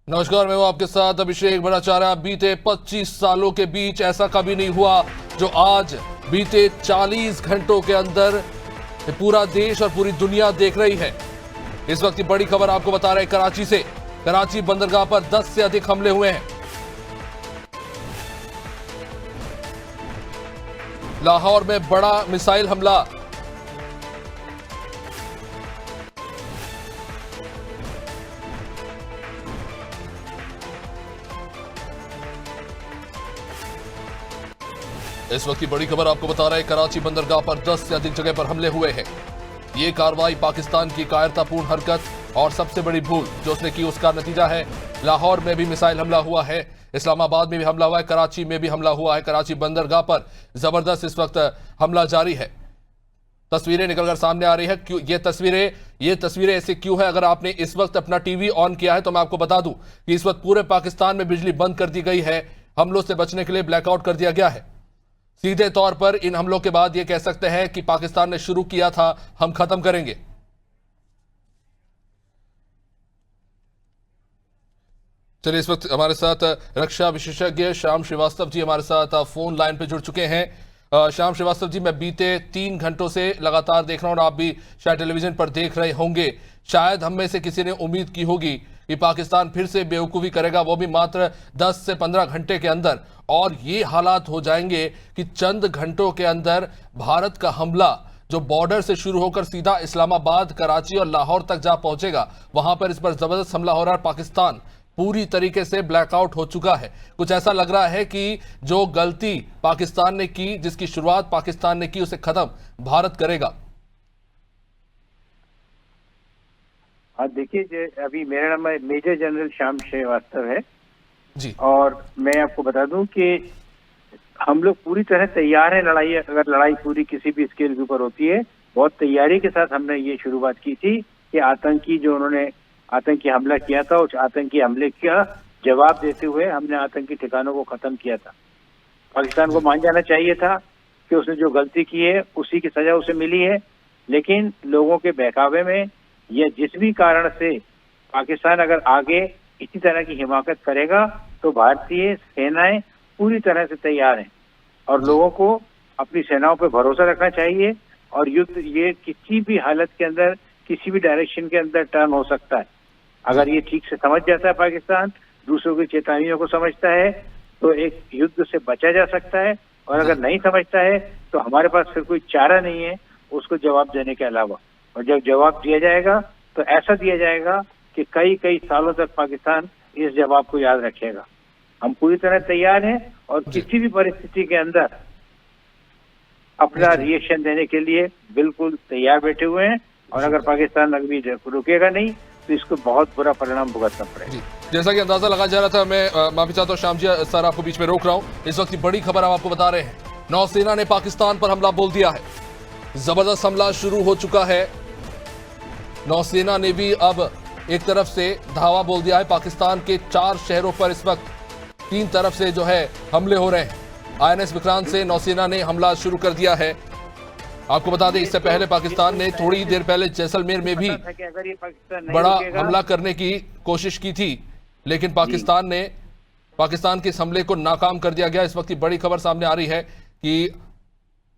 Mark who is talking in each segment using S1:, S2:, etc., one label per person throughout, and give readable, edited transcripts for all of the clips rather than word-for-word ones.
S1: नमस्कार, मैं हूं आपके साथ अभिषेक भट्टाचार्य। बीते 25 सालों के बीच ऐसा कभी नहीं हुआ जो आज बीते 40 घंटों के अंदर पूरा देश और पूरी दुनिया देख रही है। इस वक्त की बड़ी खबर आपको बता रहे हैं कराची से। कराची बंदरगाह पर 10 से अधिक हमले हुए हैं। लाहौर में बड़ा मिसाइल हमला। इस वक्त की बड़ी खबर आपको बता रहे हैं कराची बंदरगाह पर 10 से अधिक जगह पर हमले हुए हैं। ये कार्रवाई पाकिस्तान की कायरतापूर्ण हरकत और सबसे बड़ी भूल जो उसने की उसका नतीजा है। लाहौर में भी मिसाइल हमला हुआ है, इस्लामाबाद में भी हमला हुआ है, कराची में भी हमला हुआ है। कराची बंदरगाह पर जबरदस्त इस वक्त हमला जारी है। तस्वीरें निकलकर सामने आ रही है। क्यों ये तस्वीरें ऐसे क्यों है? अगर आपने इस वक्त अपना टीवी ऑन किया है तो मैं आपको बता दूं कि इस वक्त पूरे पाकिस्तान में बिजली बंद कर दी गई है। हमलों से बचने के लिए ब्लैकआउट कर दिया गया है। सीधे तौर पर इन हमलों के बाद यह कह सकते हैं कि पाकिस्तान ने शुरू किया था, हम खत्म करेंगे। चलिए, इस वक्त हमारे साथ रक्षा विशेषज्ञ श्याम श्रीवास्तव जी हमारे साथ फोन लाइन पे जुड़ चुके हैं। श्याम श्रीवास्तव जी, मैं बीते 3 घंटों से लगातार देख रहा हूं और आप भी शायद टेलीविजन पर देख रहे होंगे। शायद हम में से किसी ने उम्मीद की होगी कि पाकिस्तान फिर से बेवकूफ़ी करेगा, वो भी मात्र 10 से 15 घंटे के अंदर, और ये हालात हो जाएंगे कि चंद घंटों के अंदर भारत का हमला जो बॉर्डर से शुरू होकर सीधा इस्लामाबाद, कराची और लाहौर तक जा पहुंचेगा, वहां पर इस पर जबरदस्त हमला हो रहा है। पाकिस्तान पूरी तरीके से ब्लैकआउट हो चुका है। कुछ ऐसा लग रहा है कि जो गलती पाकिस्तान ने की, जिसकी शुरुआत पाकिस्तान ने की, उसे खत्म भारत करेगा।
S2: हाँ, देखिए, अभी मेरा नाम मेजर जनरल श्याम श्रीवास्तव है
S1: जी।
S2: और मैं आपको बता दूं कि हम लोग पूरी तरह तैयार हैं। अगर लड़ाई पूरी किसी भी स्केल के ऊपर होती है, बहुत तैयारी के साथ हमने ये शुरुआत की थी कि उन्होंने आतंकी हमला किया था, उस आतंकी हमले का जवाब देते हुए हमने आतंकी ठिकानों को खत्म किया था। पाकिस्तान को मान जाना चाहिए था कि उसने जो गलती की है उसी की सजा उसे मिली है, लेकिन लोगों के बहकावे में या जिस भी कारण से पाकिस्तान अगर आगे इसी तरह की हिमाकत करेगा तो भारतीय सेनाएं पूरी तरह से तैयार हैं और लोगों को अपनी सेनाओं पर भरोसा रखना चाहिए। और युद्ध ये किसी भी हालत के अंदर, किसी भी डायरेक्शन के अंदर टर्न हो सकता है। अगर ये ठीक से समझ जाता है, पाकिस्तान दूसरों की चेतावनियों को समझता है, तो एक युद्ध से बचा जा सकता है। और अगर नहीं समझता है तो हमारे पास फिर कोई चारा नहीं है उसको जवाब देने के अलावा। और जब जवाब दिया जाएगा तो ऐसा दिया जाएगा कि कई कई सालों तक पाकिस्तान इस जवाब को याद रखेगा। हम पूरी तरह तैयार हैं और किसी भी परिस्थिति के अंदर अपना रिएक्शन देने के लिए बिल्कुल तैयार बैठे हुए हैं। और अगर पाकिस्तान अभी रुकेगा नहीं तो इसको बहुत बुरा परिणाम भुगतना पड़ेगा।
S1: जैसा कि अंदाजा लगाया जा रहा था, मैं माफी चाहता हूँ श्याम जी सर, आपको बीच में रोक रहा हूँ। इस वक्त की बड़ी खबर हम आपको बता रहे हैं। नौसेना ने पाकिस्तान पर हमला बोल दिया है। जबरदस्त हमला शुरू हो चुका है। नौसेना ने भी अब एक तरफ से धावा बोल दिया है। पाकिस्तान के 4 शहरों पर इस वक्त 3 तरफ से जो है हमले हो रहे हैं। INS विक्रांत से नौसेना ने हमला शुरू कर दिया है। आपको बता दें, इससे पहले पाकिस्तान ने थोड़ी देर पहले जैसलमेर में भी बड़ा हमला करने की कोशिश की थी, लेकिन पाकिस्तान के इस हमले को नाकाम कर दिया गया। इस वक्त की बड़ी खबर सामने आ रही है कि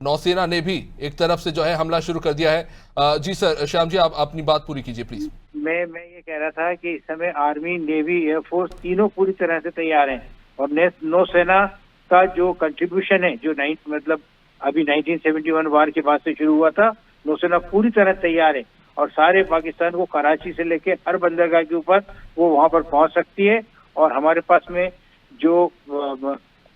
S1: नौसेना ने भी एक तरफ से जो है हमला शुरू कर दिया है। जी सर, श्याम जी आप अपनी बात पूरी कीजिए प्लीज।
S2: मैं ये कह रहा था कि इस समय आर्मी, नेवी, एयरफोर्स तीनों पूरी तरह से तैयार हैं। और नौसेना का जो कंट्रीब्यूशन है, जो मतलब अभी 1971 वार के बाद से शुरू हुआ था, नौसेना पूरी तरह तैयार है और सारे पाकिस्तान को कराची से लेके हर बंदरगाह के ऊपर वो वहां पर पहुंच सकती है। और हमारे पास में जो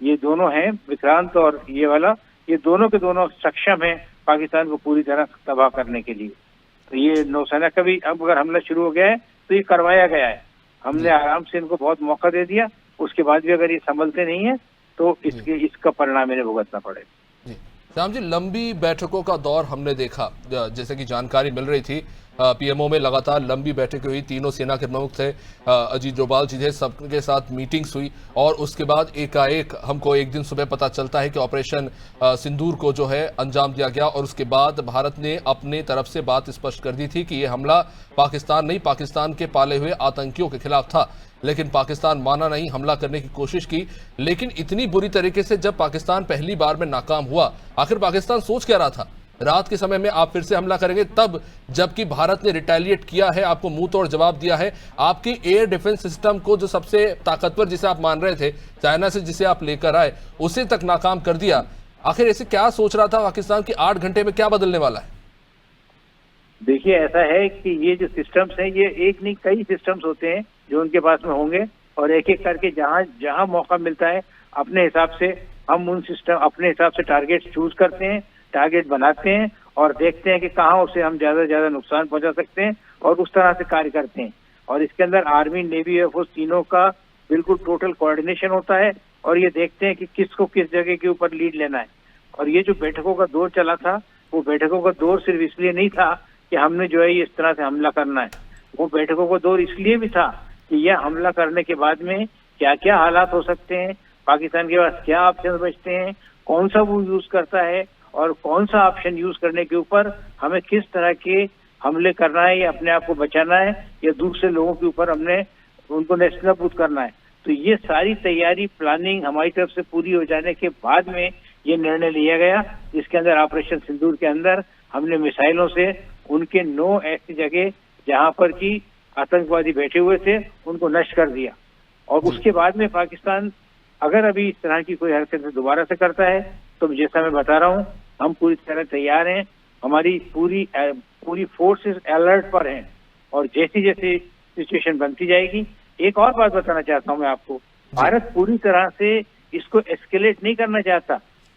S2: ये दोनों हैं, विक्रांत और ये वाला, ये दोनों के दोनों सक्षम हैं पाकिस्तान को पूरी तरह तबाह करने के लिए। तो ये नौसेना का भी अब अगर हमला शुरू हो गया है तो ये करवाया गया है। हमने आराम से इनको बहुत मौका दे दिया। उसके बाद भी अगर ये संभलते नहीं है तो इसका परिणाम इन्हें भुगतना पड़ेगा।
S1: श्याम जी, लंबी बैठकों का दौर हमने देखा, जैसे कि जानकारी मिल रही थी पीएमओ में लगातार लंबी बैठकें हुई, तीनों सेना के प्रमुख थे, अजीत डोभाल जी थे, सबके साथ मीटिंग्स हुई और उसके बाद एकाएक हमको एक दिन सुबह पता चलता है कि ऑपरेशन सिंदूर को जो है अंजाम दिया गया और उसके बाद भारत ने अपने तरफ से बात स्पष्ट कर दी थी कि ये हमला पाकिस्तान नहीं, पाकिस्तान के पाले हुए आतंकियों के खिलाफ था। लेकिन पाकिस्तान माना नहीं, हमला करने की कोशिश की, लेकिन इतनी बुरी तरीके से जब पाकिस्तान पहली बार में नाकाम हुआ, आखिर पाकिस्तान सोच क्या रहा था? रात के समय में आप फिर से हमला करेंगे तब, जबकि भारत ने रिटेलिएट किया है, आपको मुंह तोड़ जवाब दिया है, आपकी एयर डिफेंस सिस्टम को जो सबसे ताकतवर जिसे आप मान रहे थे, चाइना से जिसे आप लेकर आए, उसे तक नाकाम कर दिया। आखिर ऐसे क्या सोच रहा था पाकिस्तान की 8 घंटे में क्या बदलने वाला है?
S2: देखिए, ऐसा है कि ये जो सिस्टम्स हैं, ये एक नहीं कई सिस्टम्स होते हैं जो उनके पास में होंगे और एक एक करके जहां जहां मौका मिलता है अपने हिसाब से हम उन सिस्टम अपने हिसाब से टारगेट चूज करते हैं, टारगेट बनाते हैं और देखते हैं कि कहाँ उसे हम ज्यादा से ज्यादा नुकसान पहुंचा सकते हैं और उस तरह से कार्य करते हैं। और इसके अंदर आर्मी, नेवी, एयरफोर्स तीनों का बिल्कुल टोटल कोऑर्डिनेशन होता है और ये देखते हैं कि किसको किस जगह के ऊपर लीड लेना है। और ये जो बैठकों का दौर चला था, वो बैठकों का दौर सिर्फ इसलिए नहीं था कि हमने जो है इस तरह से हमला करना है, वो बैठकों का दौर इसलिए भी था कि यह हमला करने के बाद में क्या क्या हालात हो सकते हैं, पाकिस्तान के पास क्या ऑप्शन बचते हैं, कौन सा वो यूज करता है और कौन सा ऑप्शन यूज करने के ऊपर हमें किस तरह के हमले करना है या अपने आप को बचाना है या दूसरे लोगों के ऊपर हमने उनको नेस्तनाबूद करना है। तो ये सारी तैयारी, प्लानिंग हमारी तरफ से पूरी हो जाने के बाद में ये निर्णय लिया गया, जिसके अंदर ऑपरेशन सिंदूर के अंदर हमने मिसाइलों से उनके 9 ऐसी जगह जहां पर की आतंकवादी बैठे हुए थे उनको नष्ट कर दिया। और उसके बाद में पाकिस्तान अगर अभी इस तरह की कोई हरकत दोबारा से करता है तो जैसा मैं बता रहा हूं, हम पूरी तरह तैयार हैं, हमारी पूरी फोर्सेस अलर्ट पर हैं और जैसी जैसी सिचुएशन बनती जाएगी। एक और बात बताना चाहता हूं मैं आपको, भारत पूरी तरह से इसको एस्केलेट नहीं करना चाहता,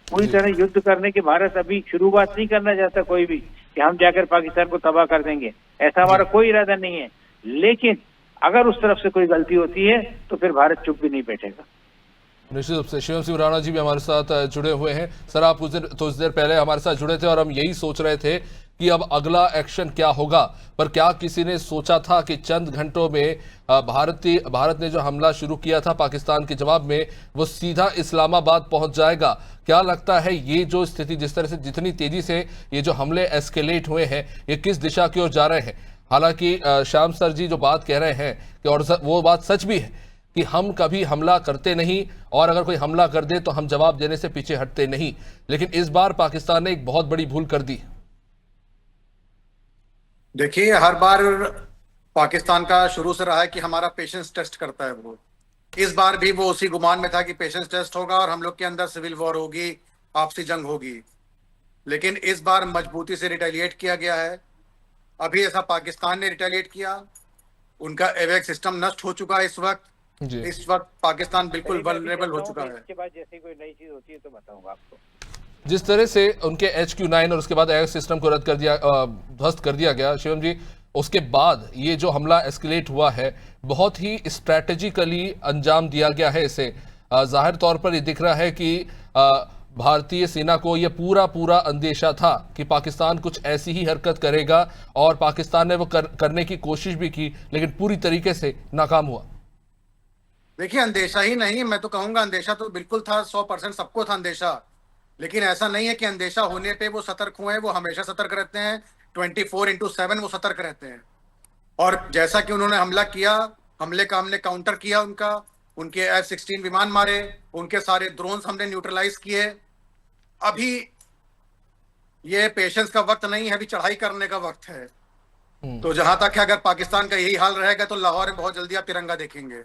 S2: पूरी तरह युद्ध करने के भारत अभी शुरुआत नहीं करना चाहता कोई भी कि हम जाकर पाकिस्तान को तबाह कर देंगे, ऐसा हमारा कोई इरादा नहीं है। लेकिन अगर उस तरफ से कोई गलती होती है तो फिर भारत चुप भी नहीं बैठेगा।
S1: निश्चित रूप से शिवम सिंह राणा जी भी हमारे साथ जुड़े हुए हैं। सर, आप कुछ देर पहले हमारे साथ जुड़े थे और हम यही सोच रहे थे कि अब अगला एक्शन क्या होगा, पर क्या किसी ने सोचा था कि चंद घंटों में भारत ने जो हमला शुरू किया था पाकिस्तान के जवाब में, वो सीधा इस्लामाबाद पहुंच जाएगा? क्या लगता है ये जो स्थिति, जिस तरह से जितनी तेजी से ये जो हमले एस्केलेट हुए हैं, ये किस दिशा की ओर जा रहे हैं? हालांकि श्याम सर जी जो बात कह रहे हैं कि और वो बात सच भी है कि हम कभी हमला करते नहीं और अगर कोई हमला कर दे तो हम जवाब देने से पीछे हटते नहीं, लेकिन इस बार पाकिस्तान ने एक बहुत बड़ी भूल कर दी।
S3: देखिए, हर बार पाकिस्तान का शुरू से रहा है कि हमारा पेशेंस टेस्ट करता है। वो इस बार भी वो उसी गुमान में था कि पेशेंस टेस्ट होगा और हम लोग के अंदर सिविल वॉर होगी, आपसी जंग होगी। लेकिन इस बार मजबूती से रिटेलिएट किया गया है। अभी ऐसा पाकिस्तान ने रिटेलिएट किया, उनका एवेक सिस्टम नष्ट हो चुका है। इस वक्त पाकिस्तान बिल्कुल वल्नरेबल हो चुका है।
S2: इसके बाद जैसे कोई नई चीज होती है तो बताऊंगा आपको।
S1: जिस तरह से उनके HQ-9 और उसके बाद एयर सिस्टम को रद्द कर दिया, ध्वस्त कर दिया गया शिवम जी, उसके बाद ये जो हमला एस्केलेट हुआ है, बहुत ही स्ट्रैटेजिकली अंजाम दिया गया है इसे। जाहिर तौर पर ये दिख रहा है कि भारतीय सेना को यह पूरा अंदेशा था कि पाकिस्तान कुछ ऐसी ही हरकत करेगा और पाकिस्तान ने वो करने की कोशिश भी की, लेकिन पूरी तरीके से नाकाम हुआ।
S3: देखिए, अंदेशा ही नहीं, मैं तो कहूंगा अंदेशा तो बिल्कुल था, 100% सबको था अंदेशा। लेकिन ऐसा नहीं है कि अंदेशा होने पे वो सतर्क हुए, वो हमेशा सतर्क रहते हैं, 24/7 वो सतर्क रहते हैं। और जैसा कि उन्होंने हमला किया, हमले का हमने काउंटर किया, उनके F-16 विमान मारे, उनके सारे ड्रोन्स हमने न्यूट्रलाइज किए। अभी ये पेशेंस का वक्त नहीं है, अभी चढ़ाई करने का वक्त है। तो जहां तक है, अगर पाकिस्तान का यही हाल रहेगा तो लाहौर में बहुत जल्दी आप तिरंगा देखेंगे।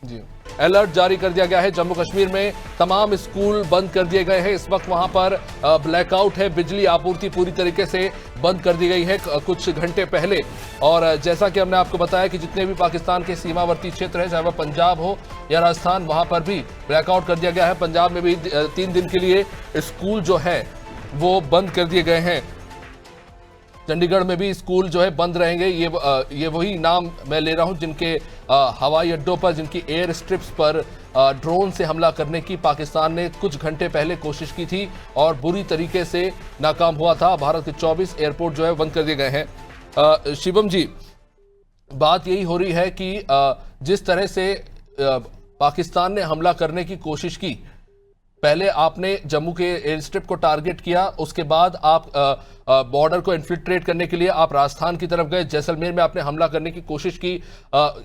S1: जी, अलर्ट जारी कर दिया गया है। जम्मू कश्मीर में तमाम स्कूल बंद कर दिए गए हैं। इस वक्त वहां पर ब्लैकआउट है, बिजली आपूर्ति पूरी तरीके से बंद कर दी गई है कुछ घंटे पहले। और जैसा कि हमने आपको बताया कि जितने भी पाकिस्तान के सीमावर्ती क्षेत्र हैं, चाहे वह पंजाब हो या राजस्थान, वहां पर भी ब्लैकआउट कर दिया गया है। पंजाब में भी 3 दिन के लिए स्कूल जो है वो बंद कर दिए गए हैं। चंडीगढ़ में भी स्कूल जो है बंद रहेंगे। ये वही नाम मैं ले रहा हूं जिनके हवाई अड्डों पर, जिनकी एयर स्ट्रिप्स पर ड्रोन से हमला करने की पाकिस्तान ने कुछ घंटे पहले कोशिश की थी और बुरी तरीके से नाकाम हुआ था। भारत के 24 एयरपोर्ट जो है बंद कर दिए गए हैं। शिवम जी, बात यही हो रही है कि जिस तरह से पाकिस्तान ने हमला करने की कोशिश की, पहले आपने जम्मू के एयर स्ट्रिप को टारगेट किया, उसके बाद आप बॉर्डर को इन्फिल्ट्रेट करने के लिए आप राजस्थान की तरफ गए, जैसलमेर में आपने हमला करने की कोशिश की।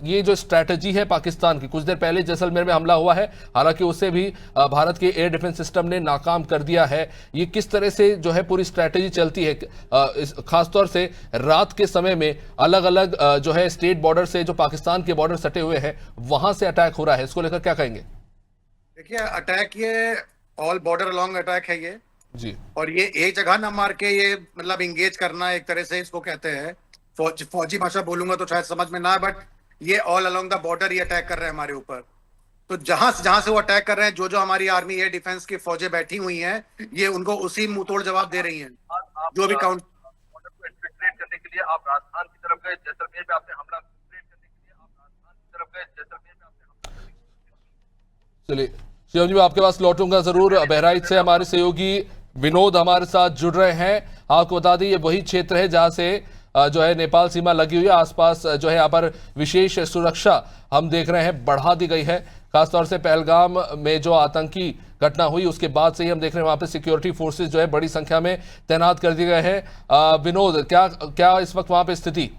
S1: ये जो स्ट्रैटेजी है पाकिस्तान की, कुछ देर पहले जैसलमेर में हमला हुआ है, हालांकि उससे भी भारत के एयर डिफेंस सिस्टम ने नाकाम कर दिया है। ये किस तरह से जो है पूरी स्ट्रैटेजी चलती है, खासतौर से रात के समय में अलग अलग जो है स्टेट बॉर्डर से जो पाकिस्तान के बॉर्डर सटे हुए हैं वहां से अटैक हो रहा है, इसको लेकर क्या कहेंगे?
S3: देखिए, अटैक ये ऑल बॉर्डर अलोंग अटैक है ये
S1: जी,
S3: और ये एक जगह ना मार के ये मतलब इंगेज करना, एक तरह से इसको कहते हैं। फौजी भाषा बोलूंगा तो शायद समझ में ना आए, बट ये ऑल अलोंग द बॉर्डर ये अटैक कर रहे हैं हमारे ऊपर। तो जहां से वो अटैक कर रहे हैं, जो हमारी आर्मी एयर डिफेंस की फौजें बैठी हुई हैं, ये उनको उसी मुंह तोड़ जवाब दे रही हैं। जो भी काउंट
S1: बॉर्डर को इन्फिल्ट्रेट करने के लिए आप राजस्थान की तरफ गए, जैसलमेर में आपने हमला इन्फिल्ट्रेट करने के लिए आप राजस्थान की तरफ गए, जैसलमेर में आपने हमला। चलिए शिवम जी, मैं आपके पास लौटूंगा जरूर। बहराइच से हमारे सहयोगी विनोद हमारे साथ जुड़ रहे हैं। आपको बता दें ये वही क्षेत्र है जहां से जो है नेपाल सीमा लगी हुई है। आसपास जो है यहाँ पर विशेष सुरक्षा हम देख रहे हैं बढ़ा दी गई है। खासतौर से पहलगाम में जो आतंकी घटना हुई उसके बाद से ही हम देख रहे हैं वहां पे सिक्योरिटी फोर्सेस जो है बड़ी संख्या में तैनात कर दिए गए हैं। विनोद, क्या इस वक्त वहां पे स्थिति?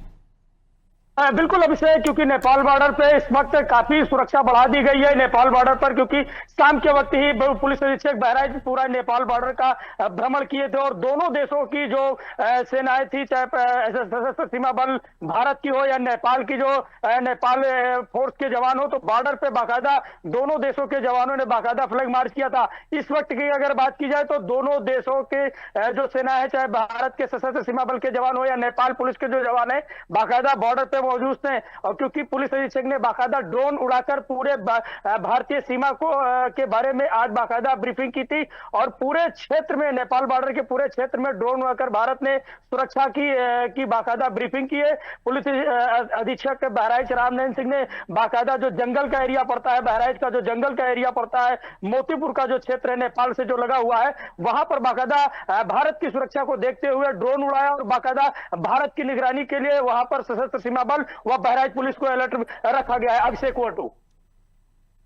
S4: बिल्कुल अभिषेक, क्योंकि नेपाल बॉर्डर पे इस वक्त काफी सुरक्षा बढ़ा दी गई है नेपाल बॉर्डर पर, क्योंकि शाम के वक्त ही पुलिस अधीक्षक बहराइच पूरा नेपाल बॉर्डर का भ्रमण किए थे और दोनों देशों की जो सेनाएं थी, चाहे सशस्त्र सीमा बल भारत की हो या नेपाल की जो नेपाल फोर्स के जवान हो, तो बॉर्डर पे बाकायदा दोनों देशों के जवानों ने बाकायदा फ्लैग मार्च किया था। इस वक्त की अगर बात की जाए तो दोनों देशों के जो सेना है, चाहे भारत के सशस्त्र सीमा बल के जवान हो या नेपाल पुलिस के जो जवान है, बाकायदा बॉर्डर पे मौजूद थे। और क्योंकि पुलिस अधीक्षक ने बाकायदा ड्रोन उड़ाकर पूरे भारतीय सीमा को के बारे में आज बाकायदा ब्रीफिंग की थी और पूरे क्षेत्र में, नेपाल बॉर्डर के पूरे क्षेत्र में ड्रोन उड़ाकर भारत ने सुरक्षा की बाकायदा ब्रीफिंग की है। पुलिस अधीक्षक बहराइच रामनयन सिंह ने बाकायदा जो जंगल का एरिया पड़ता है, बहराइच का जो जंगल का एरिया पड़ता है, मोतीपुर का जो क्षेत्र है नेपाल से जो लगा हुआ है, वहां पर बाकायदा भारत की सुरक्षा को देखते हुए ड्रोन उड़ाया और बाकायदा भारत की निगरानी के लिए वहां पर सशस्त्र सीमा बल व बहराइच पुलिस को अलर्ट रखा गया है। अभिषेक वटू।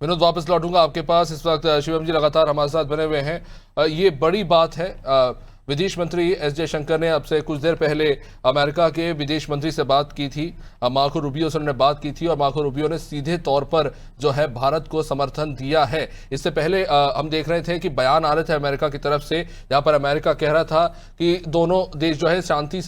S1: विनोद, वापस लौटूंगा आपके पास। इस वक्त शिवम जी लगातार हमारे साथ बने हुए हैं। ये बड़ी बात है। विदेश मंत्री एस जयशंकर ने अब से कुछ देर पहले अमेरिका के विदेश मंत्री से बात की थी, मार्को रूबियो से उन्होंने बात की थी और मार्को रूबियो ने सीधे तौर पर जो है भारत को समर्थन दिया है। इससे पहले हम देख रहे थे कि बयान आ रहे थे अमेरिका की तरफ से, जहां पर अमेरिका कह रहा था कि दोनों देश जो है शांति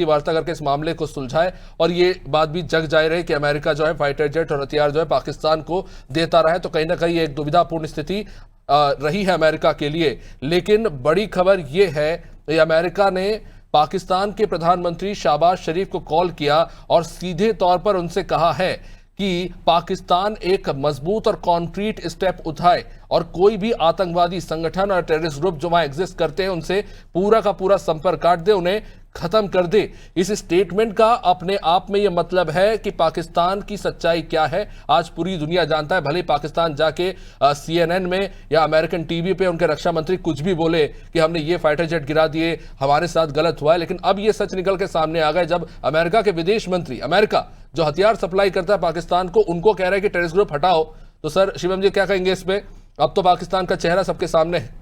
S1: वार्ता करके इस मामले को सुलझाए। और ये बात भी जग जाहिर है कि अमेरिका जो है फाइटर जेट और हथियार जो है पाकिस्तान को देता रहा है। तो कहीं ना कहीं एक दुविधापूर्ण स्थिति रही है अमेरिका के लिए। लेकिन बड़ी खबर यह है कि अमेरिका ने पाकिस्तान के प्रधानमंत्री शहबाज शरीफ को कॉल किया और सीधे तौर पर उनसे कहा है कि पाकिस्तान एक मजबूत और कॉन्क्रीट स्टेप उठाए और कोई भी आतंकवादी संगठन और टेररिस्ट ग्रुप जो वहां एग्जिस्ट करते हैं उनसे पूरा का पूरा संपर्क काट दे, उन्हें खत्म कर दे। इस स्टेटमेंट का अपने आप में यह मतलब है कि पाकिस्तान की सच्चाई क्या है आज पूरी दुनिया जानता है। भले पाकिस्तान जाके CNN में या अमेरिकन टीवी पे उनके रक्षा मंत्री कुछ भी बोले कि हमने ये फाइटर जेट गिरा दिए, हमारे साथ गलत हुआ है, लेकिन अब ये सच निकल के सामने आ गए जब अमेरिका के विदेश मंत्री, अमेरिका जो हथियार सप्लाई करता है पाकिस्तान को, उनको कह रहे हैं कि टेररिस्ट ग्रुप हटाओ। तो सर शिवम जी क्या कहेंगे इस पे? अब तो पाकिस्तान का चेहरा सबके सामने है।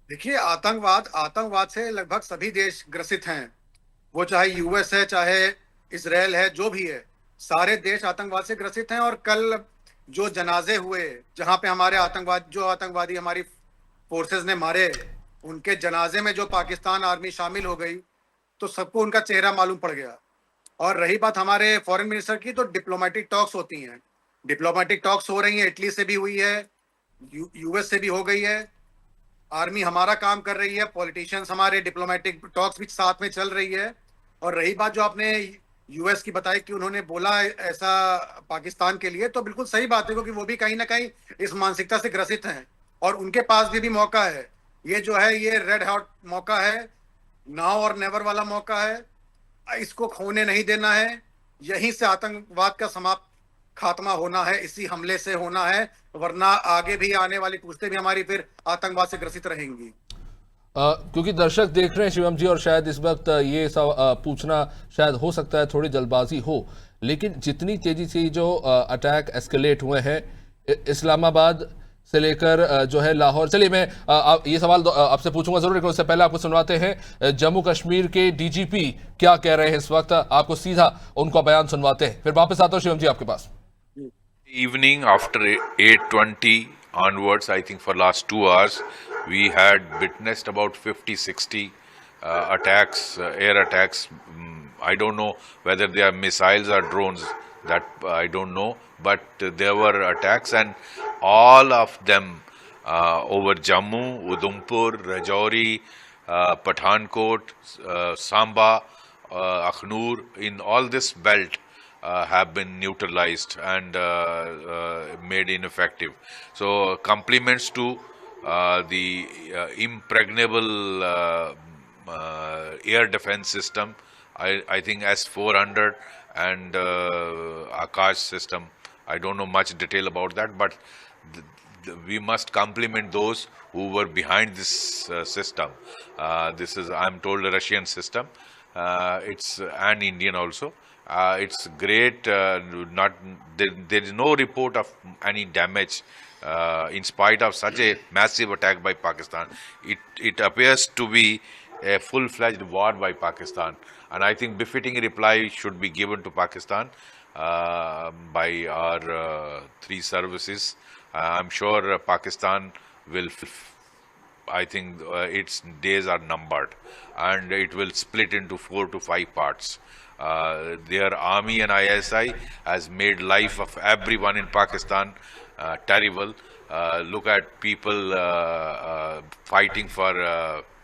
S3: देखिए, आतंकवाद से लगभग सभी देश ग्रसित हैं। वो चाहे यूएस है, चाहे इजराइल है, जो भी है, सारे देश आतंकवाद से ग्रसित हैं। और कल जो जनाजे हुए, जहां पे हमारे आतंकवादी हमारी फोर्सेस ने मारे, उनके जनाजे में जो पाकिस्तान आर्मी शामिल हो गई, तो सबको उनका चेहरा मालूम पड़ गया। और रही बात हमारे फॉरेन मिनिस्टर की, तो डिप्लोमेटिक टॉक्स होती हैं, डिप्लोमेटिक टॉक्स हो रही हैं। इटली से भी हुई है, यूएस से भी हो गई है। आर्मी हमारा काम कर रही है, पॉलिटिशियंस हमारे, डिप्लोमेटिक टॉक्स भी साथ में चल रही है। और रही बात जो आपने यूएस की बताई कि उन्होंने बोला ऐसा पाकिस्तान के लिए, तो बिल्कुल सही बात है, क्योंकि वो भी कहीं ना कहीं इस मानसिकता से ग्रसित हैं और उनके पास भी मौका है। ये जो है ये रेड हॉट मौका है, नाउ और नेवर वाला मौका है। इसको खोने नहीं देना है। यहीं से आतंकवाद का समाप्त खात्मा होना है, इसी हमले से होना है, वरना आगे भी आने वाली पुश्तें भी हमारी फिर आतंकवाद से ग्रसित रहेंगी।
S1: क्योंकि दर्शक देख रहे हैं शिवम जी, और शायद इस वक्त ये सब पूछना शायद हो सकता है थोड़ी जल्दबाजी हो, लेकिन जितनी तेजी से जो अटैक एस्केलेट हुए हैं इस्लामाबाद से लेकर जो है लाहौर, चलिए मैं ये सवाल आपसे पूछूंगा जरूर, लेकिन उससे पहले आपको सुनवाते हैं जम्मू कश्मीर के डीजीपी क्या कह रहे हैं इस वक्त, आपको सीधा उनका बयान सुनवाते हैं, फिर वापस आता हूं शिवम जी आपके पास।
S5: Evening after 8:20 onwards, I think for last 2 hours, we had witnessed about 50-60 attacks, air attacks. I don't know whether they are missiles or drones, that I don't know, but there were attacks, and all of them over Jammu, Udhampur, Rajouri, Pathankot, Samba, Akhnur, in all this belt have been neutralized and made ineffective. So compliments to the impregnable air defense system. I think S-400 and Akash system. I don't know much detail about that, but we must compliment those who were behind this system. This is, I'm told, a Russian system. It's an Indian also. It's great. There is no report of any damage in spite of such a massive attack by Pakistan. It appears to be a full-fledged war by Pakistan, and I think befitting reply should be given to Pakistan by our 3 services. I'm sure Pakistan will. I think its days are numbered, and it will split into 4 to 5 parts. Their army and ISI has made life of everyone in Pakistan terrible. Look at people fighting for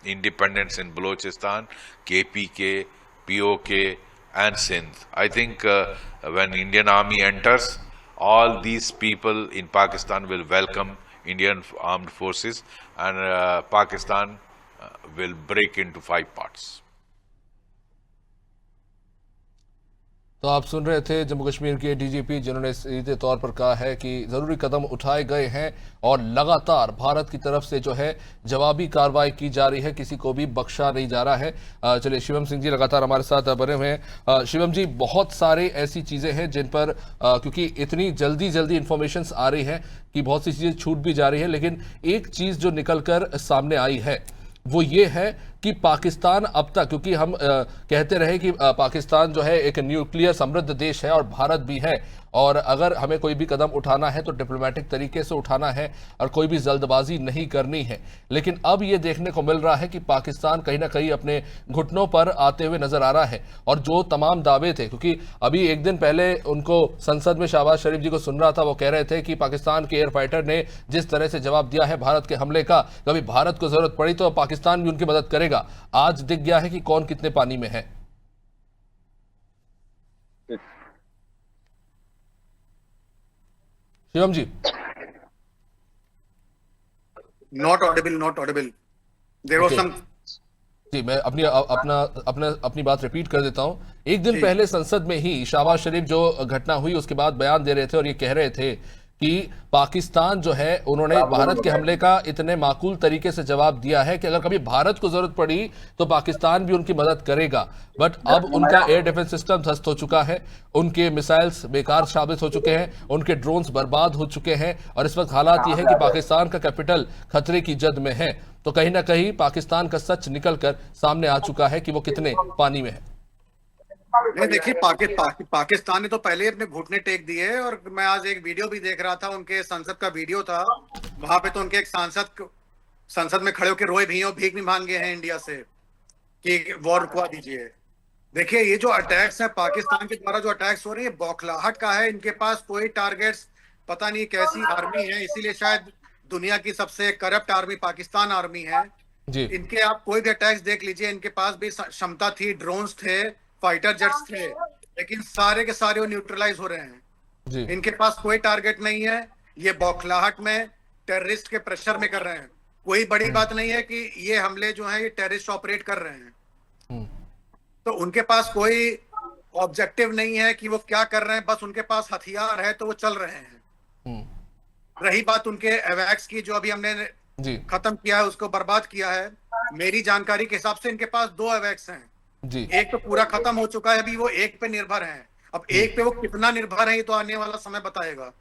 S5: independence in Balochistan, KPK, POK, and Sindh. I think when Indian Army enters, all these people in Pakistan will welcome Indian armed forces, and Pakistan will break into 5 parts.
S1: तो आप सुन रहे थे जम्मू कश्मीर के DGP, जिन्होंने सीधे तौर पर कहा है कि जरूरी कदम उठाए गए हैं और लगातार भारत की तरफ से जो है जवाबी कार्रवाई की जा रही है, किसी को भी बख्शा नहीं जा रहा है। चलिए शिवम सिंह जी लगातार हमारे साथ बने हुए हैं। शिवम जी, बहुत सारे ऐसी चीजें हैं जिन पर क्योंकि इतनी जल्दी इंफॉर्मेशन आ रही है कि बहुत सी चीजें छूट भी जा रही है, लेकिन एक चीज जो निकल कर सामने आई है वो ये है कि पाकिस्तान अब तक, क्योंकि हम कहते रहे कि पाकिस्तान जो है एक न्यूक्लियर समृद्ध देश है और भारत भी है, और अगर हमें कोई भी कदम उठाना है तो डिप्लोमेटिक तरीके से उठाना है और कोई भी जल्दबाजी नहीं करनी है। लेकिन अब ये देखने को मिल रहा है कि पाकिस्तान कहीं ना कहीं अपने घुटनों पर आते हुए नजर आ रहा है, और जो तमाम दावे थे, क्योंकि अभी एक दिन पहले उनको संसद में शहबाज शरीफ जी को सुन रहा था, वो कह रहे थे कि पाकिस्तान के एयर फाइटर ने जिस तरह से जवाब दिया है भारत के हमले का, कभी भारत को जरूरत पड़ी तो पाकिस्तान भी उनकी मदद करेगा। आज दिख गया है कि कौन कितने पानी में है। Shivam ji,
S3: not audible there was some.
S1: जी, मैं अपनी बात रिपीट कर देता हूं। एक दिन पहले संसद में ही शहबाज शरीफ जो घटना हुई उसके बाद बयान दे रहे थे और ये कह रहे थे कि पाकिस्तान जो है उन्होंने भारत के हमले का इतने माकूल तरीके से जवाब दिया है कि अगर कभी भारत को जरूरत पड़ी तो पाकिस्तान भी उनकी मदद करेगा। बट अब उनका एयर डिफेंस सिस्टम ध्वस्त हो चुका है, उनके मिसाइल्स बेकार साबित हो चुके हैं, उनके ड्रोन्स बर्बाद हो चुके हैं, और इस वक्त हालात ये है कि पाकिस्तान का कैपिटल खतरे की जद में है। तो कहीं ना कहीं पाकिस्तान का सच निकल कर सामने आ चुका है कि वो कितने पानी में है।
S3: नहीं, देखिए पाकिस्तान ने तो पहले ही अपने घुटने टेक दिए, और मैं आज एक वीडियो भी देख रहा था, उनके संसद का वीडियो था, वहां पे तो उनके एक सांसद संसद में खड़े होकर रोए भी हैं और भीख भी मांगे हैं इंडिया से कि वॉर रुकवा दीजिए। देखिए, ये जो अटैक्स हैं पाकिस्तान के द्वारा जो अटैक्स हो रहे हैं, बौखलाहट का है। इनके पास कोई टारगेट्स, पता नहीं कैसी आर्मी है, इसीलिए शायद दुनिया की सबसे करप्ट आर्मी पाकिस्तान आर्मी है जी। इनके आप कोई भी अटैक्स देख लीजिए, इनके पास भी क्षमता थी, ड्रोन्स थे, फाइटर जेट्स थे, लेकिन सारे के सारे वो न्यूट्रलाइज हो रहे हैं जी। इनके पास कोई टारगेट नहीं है, ये बौखलाहट में टेररिस्ट के प्रेशर में कर रहे हैं। कोई बड़ी बात नहीं है कि ये हमले जो हैं ये टेररिस्ट ऑपरेट कर रहे हैं, तो उनके पास कोई ऑब्जेक्टिव नहीं है कि वो क्या कर रहे हैं, बस उनके पास हथियार है तो वो चल रहे हैं। रही बात उनके एवैक्स की, जो अभी हमने
S1: जी
S3: खत्म किया है, उसको बर्बाद किया है। मेरी जानकारी के हिसाब से इनके पास 2 अवैक्स हैं।
S1: जी
S3: एक तो पूरा खत्म हो चुका है, अभी वो एक पे निर्भर है। अब एक पे वो कितना निर्भर है ये तो आने वाला समय बताएगा।